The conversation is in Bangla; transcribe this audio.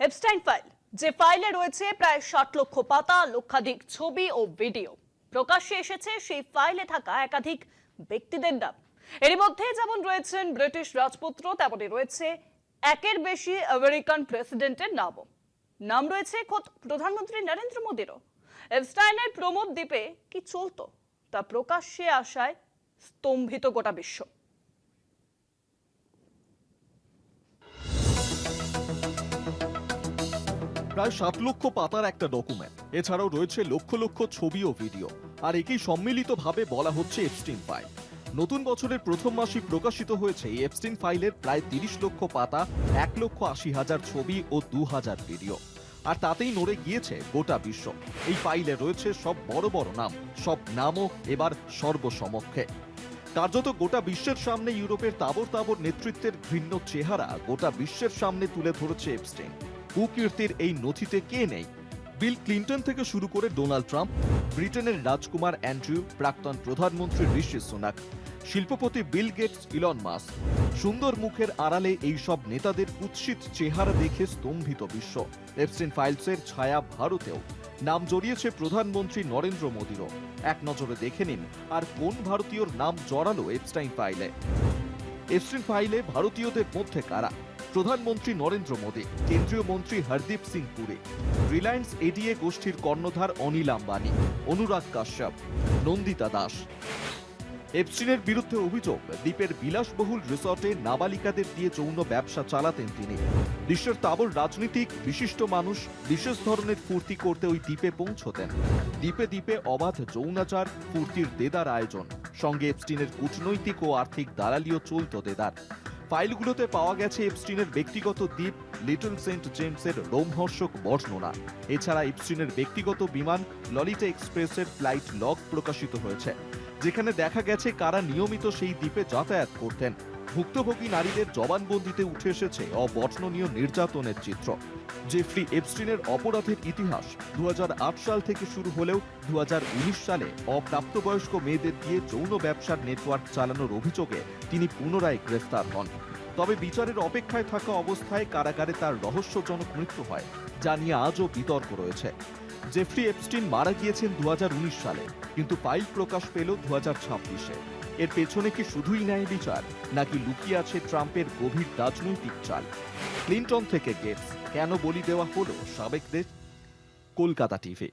এপস্টাইন ফাইল, যে ফাইলে রয়েছে প্রায় 60 লক্ষ পাতা, লক্ষাধিক ছবি ও ভিডিও। প্রকাশ্যে এসেছে সেই ফাইলে থাকা একাধিক ব্যক্তিদের নাম। এর মধ্যে যেমন রয়েছেন ব্রিটিশ রাজপুত্র, তেমনি রয়েছে একের বেশি আমেরিকান প্রেসিডেন্টের নামও। নাম রয়েছে খোদ প্রধানমন্ত্রী নরেন্দ্র মোদীরও। এপস্টাইনের প্রমোদ দ্বীপে কি চলতো তা প্রকাশ্যে আসায় স্তম্ভিত গোটা বিশ্ব। প্রায় 7 লক্ষ পাতার একটা ডকুমেন্ট, এছাড়াও রয়েছে লক্ষ লক্ষ ছবি ও ভিডিও, আর একেই সম্মিলিতভাবে বলা হচ্ছে এপস্টাইন ফাইল। নতুন বছরের প্রথম মাসেই প্রকাশিত হয়েছে এই এপস্টাইন ফাইলের প্রায় 30 লক্ষ পাতা, 1,80,000 ছবি ও 2,000 ভিডিও। আর তাতেই নড়ে গিয়েছে গোটা বিশ্ব। এই ফাইলে রয়েছে সব বড় বড় নাম, সব নামও এবার সর্বসমক্ষে। কার্যত গোটা বিশ্বের সামনে ইউরোপের তাবর তাবর নেতৃত্বের ঘৃণ্য চেহারা গোটা বিশ্বের সামনে তুলে ধরেছে এপস্টাইন। কুকীর্তির এই নথিতে কে নেই? বিল ক্লিন্টন থেকে শুরু করে ডোনাল্ড ট্রাম্প, ব্রিটেনের রাজকুমার অ্যান্ড্রু, প্রাক্তন প্রধানমন্ত্রী ঋষি সুনাক, শিল্পপতি বিল গেটস, ইলন মাস্ক। সুন্দর মুখের আড়ালে এই সব নেতাদের কুৎসিত চেহারা দেখে স্তম্ভিত বিশ্ব। এপস্টাইন ফাইলসের ছায়া ভারতেও। নাম জড়িয়েছে প্রধানমন্ত্রী নরেন্দ্র মোদীরও। এক নজরে দেখে নিন আর কোন ভারতীয়র নাম জড়ালো এপস্টাইন ফাইলে। এপস্টাইন ফাইলে ভারতীয়দের মধ্যে কারা? প্রধানমন্ত্রী নরেন্দ্র মোদী, কেন্দ্রীয় মন্ত্রী হরদীপ সিং পুরী, রিলায়েন্স এডিএ গোষ্ঠীর কর্ণধার অনিল আম্বানি, অনুরাগ কাশ্যপ, নন্দিতা দাস। এপস্টাইনের বিরুদ্ধে অভিযোগ, দ্বীপের বিলাসবহুল রিসর্টে নাবালিকাদের দিয়ে যৌন ব্যবসা চালাতেন তিনি। বিশ্বের তাবর রাজনীতিক বিশিষ্ট মানুষ বিশেষ ধরনের ফুর্তি করতে ওই দ্বীপে পৌঁছতেন। দ্বীপে দ্বীপে অবাধ যৌনাচার, ফুর্তির দেদার আয়োজন, সঙ্গে এপস্টাইনের কূটনৈতিক ও আর্থিক দালালিও চলত দেদার। ফাইলগুলোতে পাওয়া গেছে এপস্টাইনের ব্যক্তিগত দ্বীপ লিটল সেন্ট জেমসের রোমহর্ষক বর্ণনা। এছাড়া এপস্টাইনের ব্যক্তিগত বিমান ললিতা এক্সপ্রেসের ফ্লাইট লগ প্রকাশিত হয়েছে, যেখানে দেখা গেছে কারা নিয়মিত সেই দ্বীপে যাতায়াত করতেন। ভুক্তভোগী নারীদের জবানবন্দিতে উঠে এসেছে অবর্ণনীয় নির্যাতনের চিত্র। জেফ্রি এপস্টাইনের অপরাধের ইতিহাস 2008 সাল থেকে শুরু হলেও 2019 সালে অপ্রাপ্তবয়স্ক মেয়েদের দিয়ে যৌন ব্যবসার নেটওয়ার্ক চালানোর অভিযোগে তিনি পুনরায় গ্রেফতার হন। তবে বিচারের অপেক্ষায় থাকা অবস্থায় কারাগারে তার রহস্যজনক মৃত্যু হয়, যা নিয়ে আজও বিতর্ক রয়েছে। জেফ্রি এপস্টাইন মারা গিয়েছেন 2019 সালে, কিন্তু ফাইল প্রকাশ পেল 2026-এ। এর পেছনে কি শুধুই ন্যায় বিচার, নাকি লুকিয়ে আছে ট্রাম্পের গভীর রাজনৈতিক চাল? ক্লিন্টন থেকে গেটস, কেন বলি দেওয়া হলো সাবেকদের? কলকাতা টিভি।